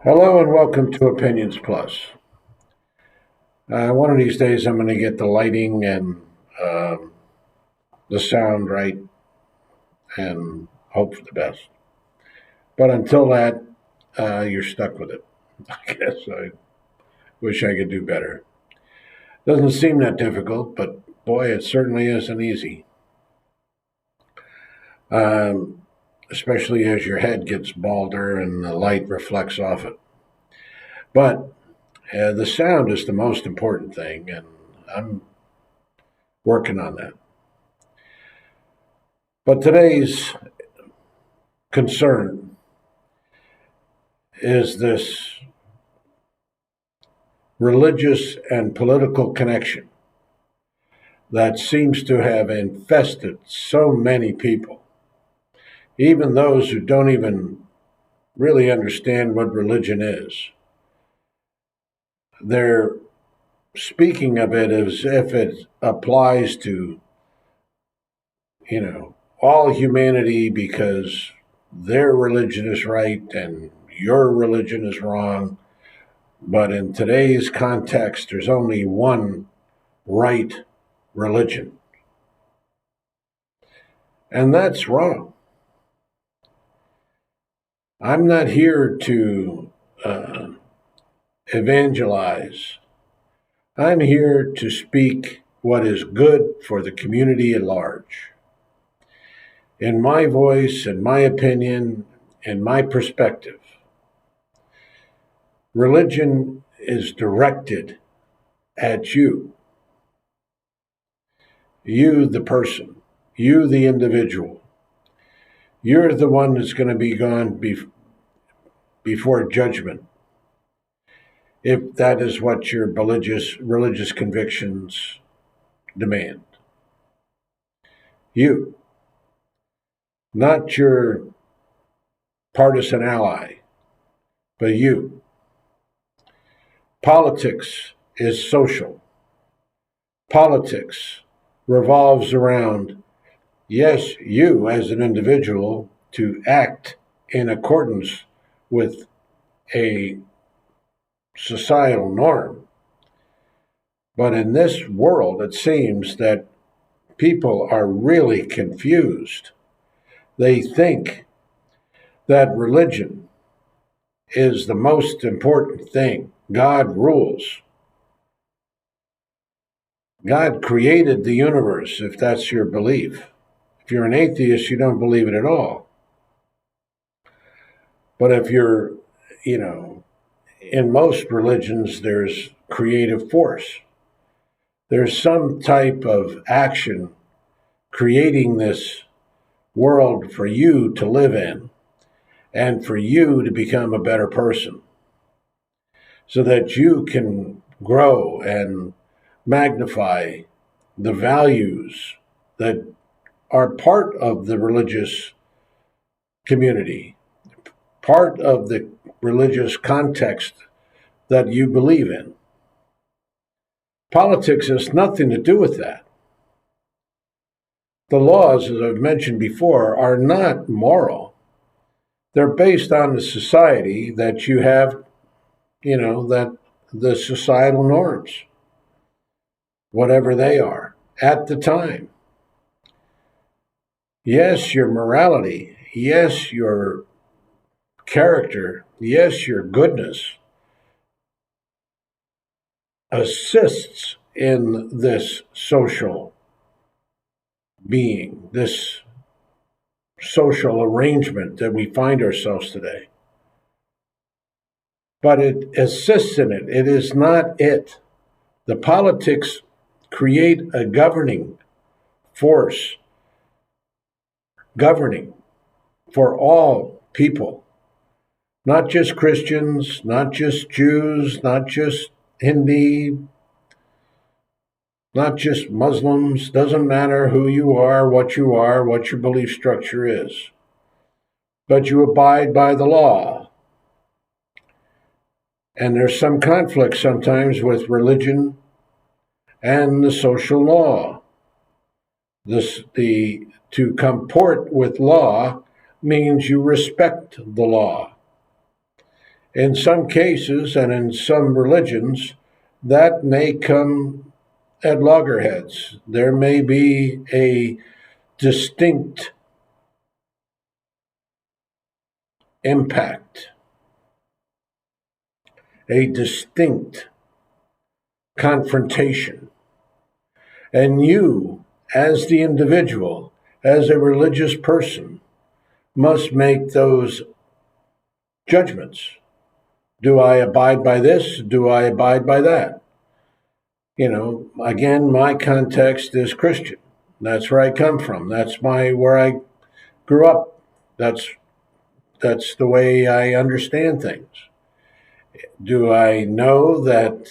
Hello and welcome to Opinions Plus. One of these days, I'm going to get the lighting and um, the sound right and hope for the best. But until that, you're stuck with it. I guess I wish I could do better. Doesn't seem that difficult, but boy, it certainly isn't easy. Um, Especially as your head gets balder and the light reflects off it. But the sound is the most important thing, and I'm working on that. But today's concern is this religious and political connection that seems to have infested so many people, even those who don't even really understand what religion is. They're speaking of it as if it applies to, all humanity because their religion is right and your religion is wrong. But in today's context, there's only one right religion. And that's wrong. I'm not here to uh, evangelize. I'm here to speak what is good for the community at large. In my voice, in my opinion, in my perspective, religion is directed at you, you, the person, you, the individual. You're the one that's going to be gone before judgment if that is what your religious convictions demand. You, not your partisan ally, but you. Politics is social. Politics revolves around, yes, you as an individual to act in accordance with a societal norm. But in this world, it seems that people are really confused. They think that religion is the most important thing. God rules. God created the universe, if that's your belief. If you're an atheist, you don't believe it at all. But if you're, you know, in most religions, there's creative force. There's some type of action creating this world for you to live in and for you to become a better person so that you can grow and magnify the values that are part of the religious community, part of the religious context that you believe in. Politics has nothing to do with that. The laws, as I've mentioned before, are not moral. They're based on the society that you have, that the societal norms, whatever they are, at the time. Yes, your morality. Yes, your character. Yes, your goodness assists in this social being, this social arrangement that we find ourselves today. But it assists in it. It is not it. The politics create a governing force, governing for all people, not just Christians, not just Jews, not just Hindi, not just Muslims. Doesn't matter who you are, what your belief structure is. But you abide by the law. And there's some conflict sometimes with religion and the social law. To comport with law means you respect the law. In some cases and in some religions, that may come at loggerheads. There may be a distinct impact, a distinct confrontation. And you, as the individual, as a religious person, must make those judgments. Do I abide by this? Do I abide by that? Again, my context is Christian. That's where I come from. That's where I grew up. That's the way I understand things. Do I know that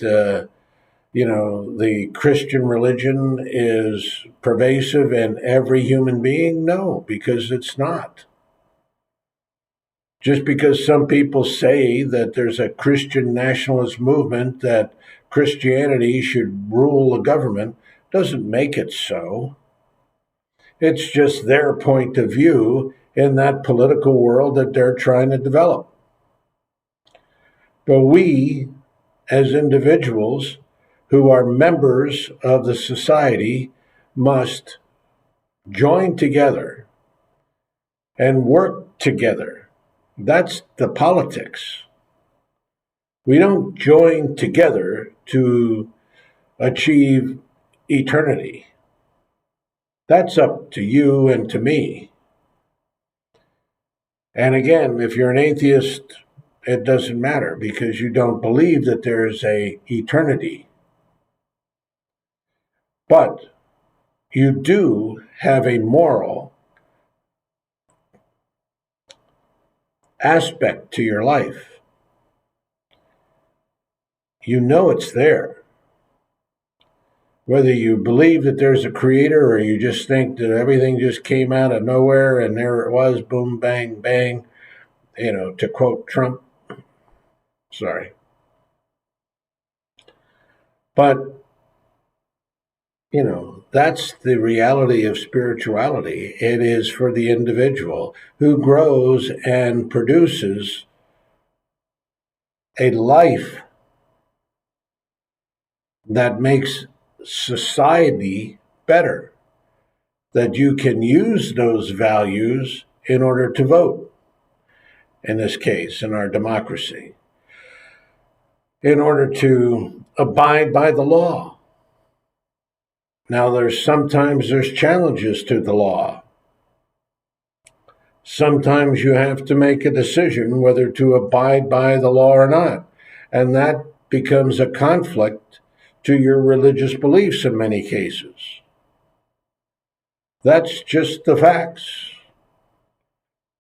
the Christian religion is pervasive in every human being? No, because it's not. Just because some people say that there's a Christian nationalist movement that Christianity should rule the government doesn't make it so. It's just their point of view in that political world that they're trying to develop. But we, as individuals who are members of the society, must join together and work together. That's the politics. We don't join together to achieve eternity. That's up to you and to me. And again, if you're an atheist, it doesn't matter because you don't believe that there's a eternity. But you do have a moral aspect to your life. You know it's there. Whether you believe that there's a creator or you just think that everything just came out of nowhere and there it was, boom, bang, bang, to quote Trump. Sorry. But, that's the reality of spirituality. It is for the individual who grows and produces a life that makes society better, that you can use those values in order to vote, in this case, in our democracy, in order to abide by the law. Now, sometimes there's challenges to the law. Sometimes you have to make a decision whether to abide by the law or not. And that becomes a conflict to your religious beliefs in many cases. That's just the facts.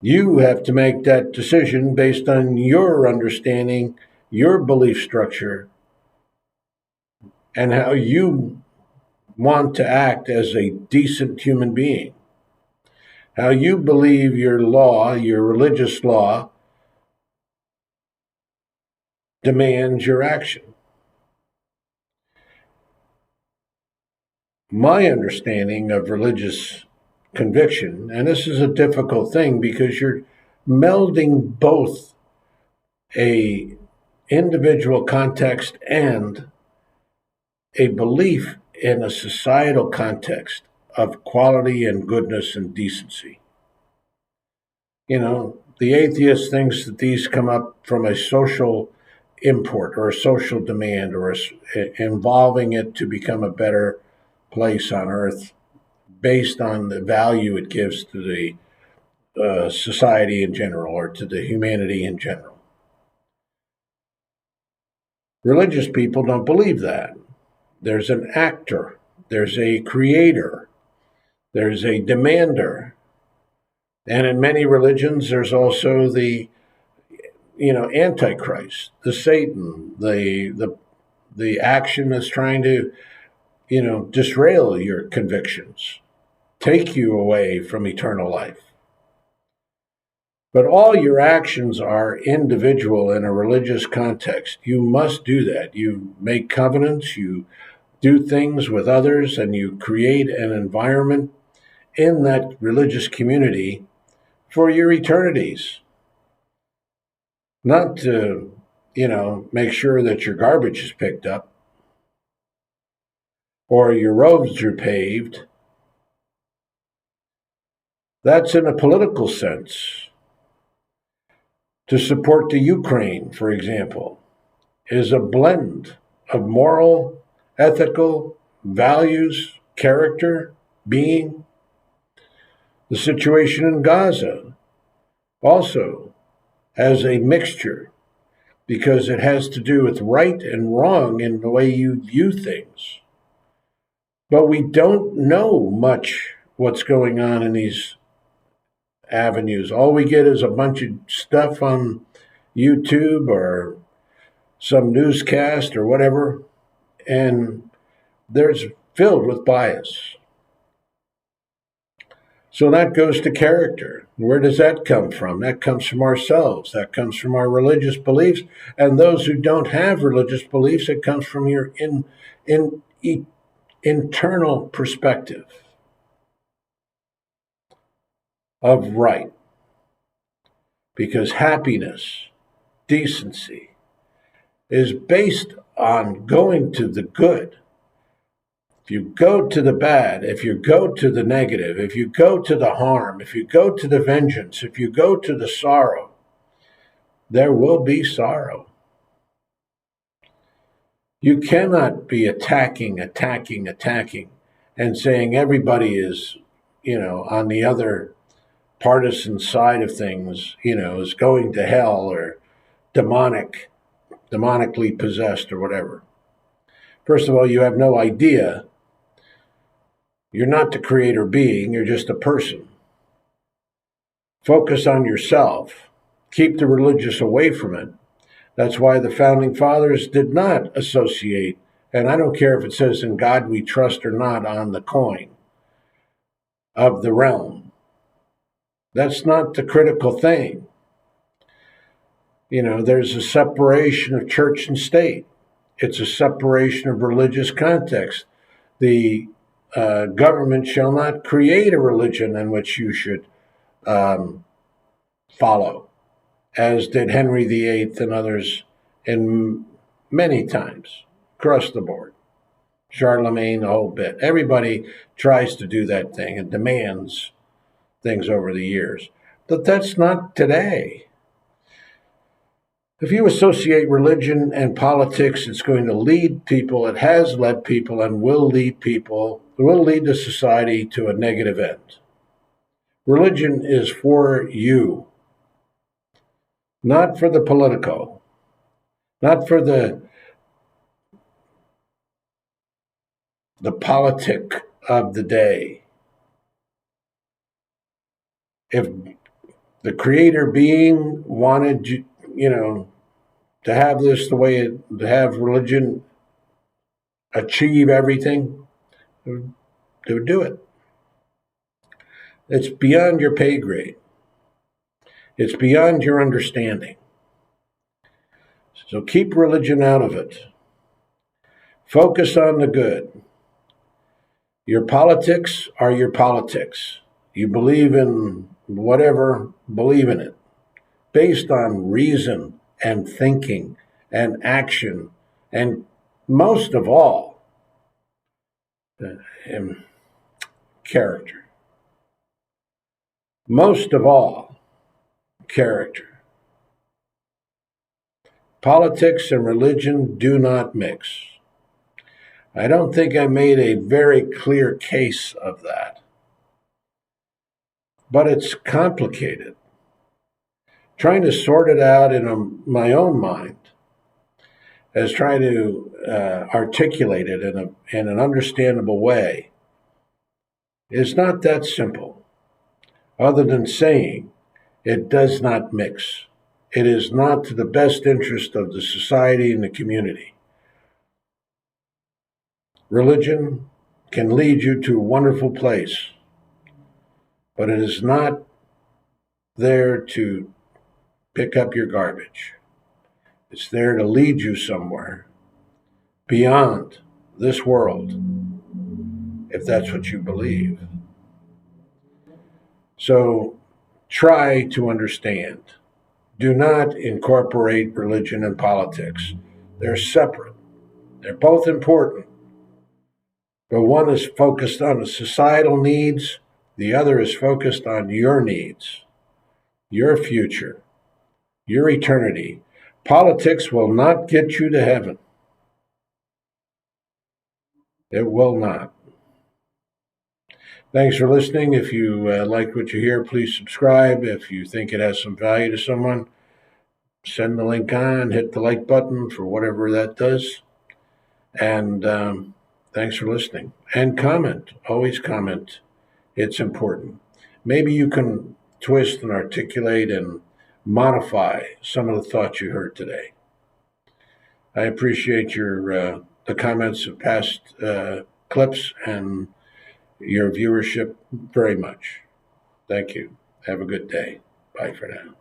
You have to make that decision based on your understanding, your belief structure, and how you want to act as a decent human being. How you believe your law, your religious law, demands your action. My understanding of religious conviction, and this is a difficult thing because you're melding both a individual context and a belief in a societal context of quality and goodness and decency. The atheist thinks that these come up from a social import or a social demand or involving it to become a better place on earth based on the value it gives to the society in general or to the humanity in general. Religious people don't believe that. There's an actor, there's a creator, there's a demander. And in many religions, there's also the Antichrist, the Satan, the action that's trying to disrail your convictions, take you away from eternal life. But all your actions are individual in a religious context. You must do that. You make covenants, you do things with others, and you create an environment in that religious community for your eternities. not to, make sure that your garbage is picked up or your roads are paved. That's in a political sense. To support the Ukraine, for example, is a blend of moral, ethical, values, character, being. The situation in Gaza also has a mixture because it has to do with right and wrong in the way you view things. But we don't know much what's going on in these avenues. All we get is a bunch of stuff on YouTube or some newscast or whatever, and there's filled with bias. So that goes to character. Where does that come from? That comes from ourselves. That comes from our religious beliefs. And those who don't have religious beliefs, it comes from your internal perspective of right. Because happiness, decency, is based on going to the good. If you go to the bad, if you go to the negative, if you go to the harm, if you go to the vengeance, if you go to the sorrow, there will be sorrow. You cannot be attacking, and saying everybody is, on the other partisan side of things, is going to hell or demonically possessed or whatever. First of all, you have no idea. You're not the creator being, you're just a person. Focus on yourself. Keep the religious away from it. That's why the founding fathers did not associate, and I don't care if it says in God we trust or not on the coin of the realm. That's not the critical thing. There's a separation of church and state. It's a separation of religious context. The government shall not create a religion in which you should follow, as did Henry VIII and others in many times across the board. Charlemagne, the whole bit. Everybody tries to do that thing and demands things over the years. But that's not today. If you associate religion and politics, it's going to lead people, it has led people, and will lead the society to a negative end. Religion is for you, not for the political, not for the politic of the day. If the creator being wanted to have this the way to have religion achieve everything, they would do it. It's beyond your pay grade. It's beyond your understanding. So keep religion out of it. Focus on the good. Your politics are your politics. You believe in whatever, believe in it. Based on reason and thinking and action, and most of all, character. Most of all, character. Politics and religion do not mix. I don't think I made a very clear case of that, but it's complicated. Trying to sort it out in my own mind as trying to articulate it in an understandable way is not that simple, other than saying it does not mix. It is not to the best interest of the society and the community. Religion can lead you to a wonderful place, but it is not there to pick up your garbage. It's there to lead you somewhere beyond this world, if that's what you believe. So try to understand. Do not incorporate religion and politics. They're separate. They're both important, but one is focused on the societal needs, the other is focused on your needs, your future, your eternity. Politics will not get you to heaven. It will not. Thanks for listening. If you like what you hear, please subscribe. If you think it has some value to someone, send the link on, hit the like button for whatever that does. And thanks for listening. And comment. Always comment. It's important. Maybe you can twist and articulate and modify some of the thoughts you heard today. I appreciate your the comments of past clips and your viewership very much. Thank you. Have a good day. Bye for now.